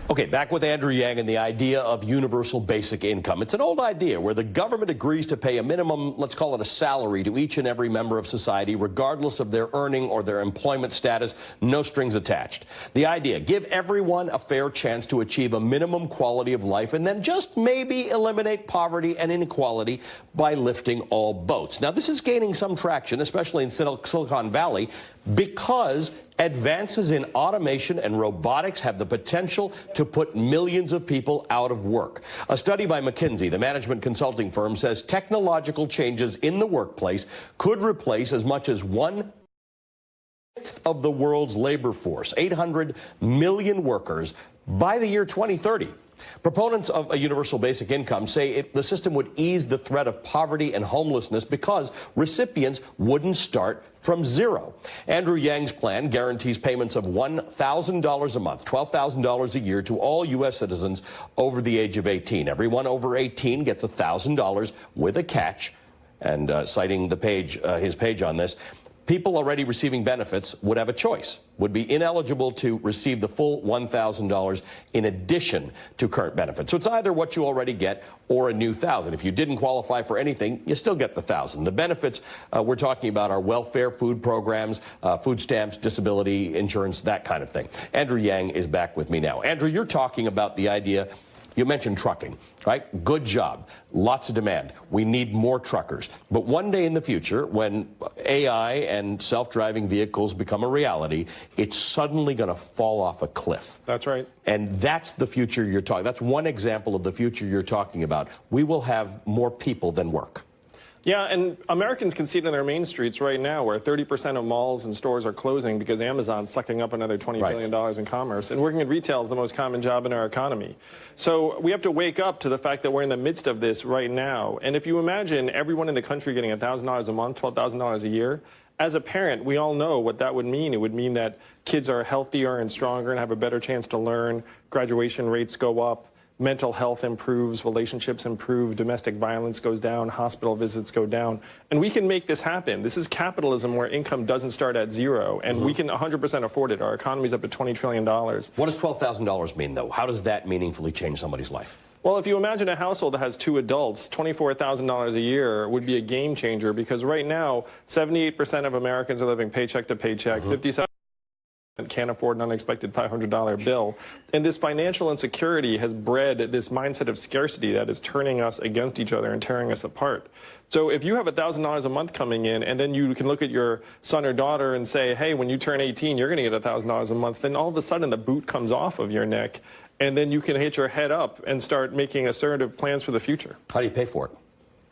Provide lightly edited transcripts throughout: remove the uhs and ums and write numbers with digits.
Okay, back with Andrew Yang and the idea of universal basic income. It's an old idea where the government agrees to pay a minimum, let's call it a salary, to each and every member of society, regardless of their earning or their employment status, no strings attached. The idea, give everyone a fair chance to achieve a minimum quality of life and then just maybe eliminate poverty and inequality by lifting all boats. Now, this is gaining some traction, especially in Silicon Valley, because advances in automation and robotics have the potential to put millions of people out of work. A study by McKinsey, the management consulting firm, says technological changes in the workplace could replace as much as 1/5 of the world's labor force, 800 million workers, by the year 2030. Proponents of a universal basic income say the system would ease the threat of poverty and homelessness because recipients wouldn't start from zero. Andrew Yang's plan guarantees payments of $1,000 a month, $12,000 a year to all U.S. citizens over the age of 18. Everyone over 18 gets $1,000 with a catch. And citing his page on this, people already receiving benefits would have a choice, would be ineligible to receive the full $1,000 in addition to current benefits. So it's either what you already get or a new $1,000. If you didn't qualify for anything, you still get the $1,000. The benefits we're talking about are welfare, food programs, food stamps, disability insurance, that kind of thing. Andrew Yang is back with me now. Andrew, you're talking about the idea. You mentioned trucking, right? Good job. Lots of demand. We need more truckers. But one day in the future, when AI and self-driving vehicles become a reality, it's suddenly going to fall off a cliff. That's right. And that's the future you're talking. That's one example of the future you're talking about. We will have more people than work. Yeah, and Americans can see it in their main streets right now, where 30% of malls and stores are closing because Amazon's sucking up another $20 billion in commerce. And working in retail is the most common job in our economy. So we have to wake up to the fact that we're in the midst of this right now. And if you imagine everyone in the country getting $1,000 a month, $12,000 a year, as a parent, we all know what that would mean. It would mean that kids are healthier and stronger and have a better chance to learn, graduation rates go up, mental health improves, relationships improve, domestic violence goes down, hospital visits go down. And we can make this happen. This is capitalism where income doesn't start at zero, and we can 100% afford it. Our economy's up at $20 trillion. What does $12,000 mean, though? How does that meaningfully change somebody's life? Well, if you imagine a household that has 2 adults, $24,000 a year would be a game changer, because right now, 78% of Americans are living paycheck to paycheck, 57% can't afford an unexpected $500 bill. And this financial insecurity has bred this mindset of scarcity that is turning us against each other and tearing us apart. So if you have $1,000 a month coming in, and then you can look at your son or daughter and say, hey, when you turn 18, you're going to get $1,000 a month, then all of a sudden the boot comes off of your neck, and then you can hit your head up and start making assertive plans for the future. How do you pay for it?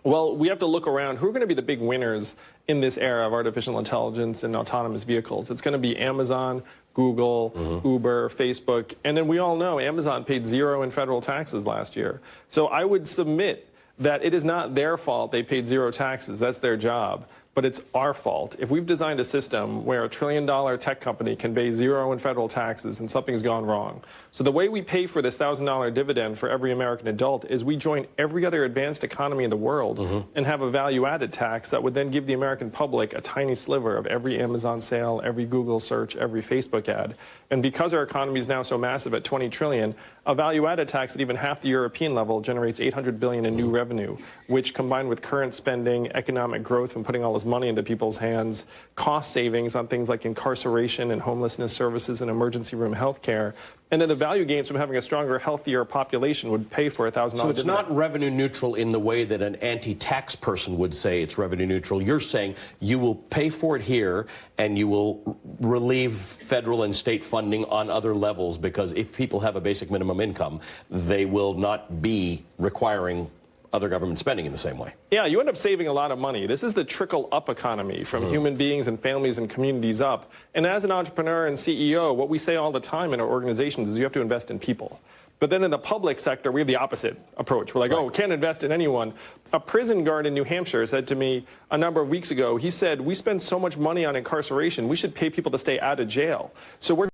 Well, we have to look around. Who are going to be the big winners in this era of artificial intelligence and autonomous vehicles? It's going to be Amazon, Google, Uber, Facebook. And then we all know Amazon paid 0 in federal taxes last year. So I would submit that it is not their fault they paid 0 taxes. That's their job. But it's our fault. If we've designed a system where a $1 trillion tech company can pay 0 in federal taxes, then something's gone wrong. So the way we pay for this $1,000 dividend for every American adult is we join every other advanced economy in the world and have a value-added tax that would then give the American public a tiny sliver of every Amazon sale, every Google search, every Facebook ad. And because our economy is now so massive at $20 trillion, a value-added tax at even half the European level generates $800 billion in new revenue, which, combined with current spending, economic growth, and putting all this money into people's hands, cost savings on things like incarceration and homelessness services and emergency room health care, and then the value gains from having a stronger, healthier population would pay for $1,000. So it's not revenue neutral in the way that an anti-tax person would say it's revenue neutral. You're saying you will pay for it here and you will relieve federal and state funding on other levels, because if people have a basic minimum income, they will not be requiring other government spending in the same way. Yeah, you end up saving a lot of money. This is the trickle-up economy, from human beings and families and communities up. And as an entrepreneur and CEO, what we say all the time in our organizations is you have to invest in people. But then in the public sector, we have the opposite approach. We're like, oh, can't invest in anyone. A prison guard in New Hampshire said to me a number of weeks ago, he said, we spend so much money on incarceration, we should pay people to stay out of jail. So we're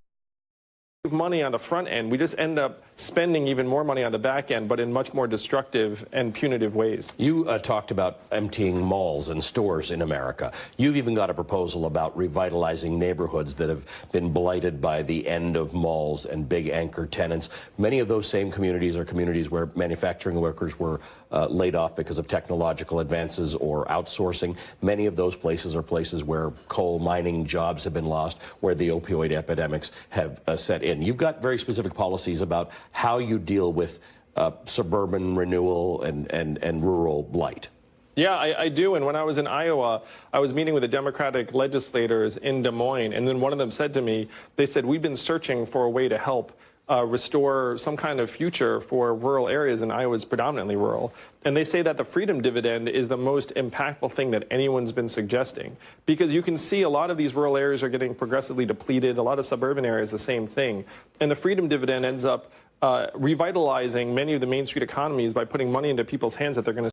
money on the front end. We just end up spending even more money on the back end, but in much more destructive and punitive ways. You talked about emptying malls and stores in America. You've even got a proposal about revitalizing neighborhoods that have been blighted by the end of malls and big anchor tenants. Many of those same communities are communities where manufacturing workers were laid off because of technological advances or outsourcing. Many of those places are places where coal mining jobs have been lost, where the opioid epidemics have set in. You've got very specific policies about how you deal with suburban renewal and rural blight. Yeah, I do. And when I was in Iowa, I was meeting with the Democratic legislators in Des Moines, and then one of them said to me, they said, we've been searching for a way to help restore some kind of future for rural areas, and Iowa is predominantly rural. And they say that the freedom dividend is the most impactful thing that anyone's been suggesting, because you can see a lot of these rural areas are getting progressively depleted. A lot of suburban areas, the same thing. And the freedom dividend ends up revitalizing many of the Main Street economies by putting money into people's hands that they're going to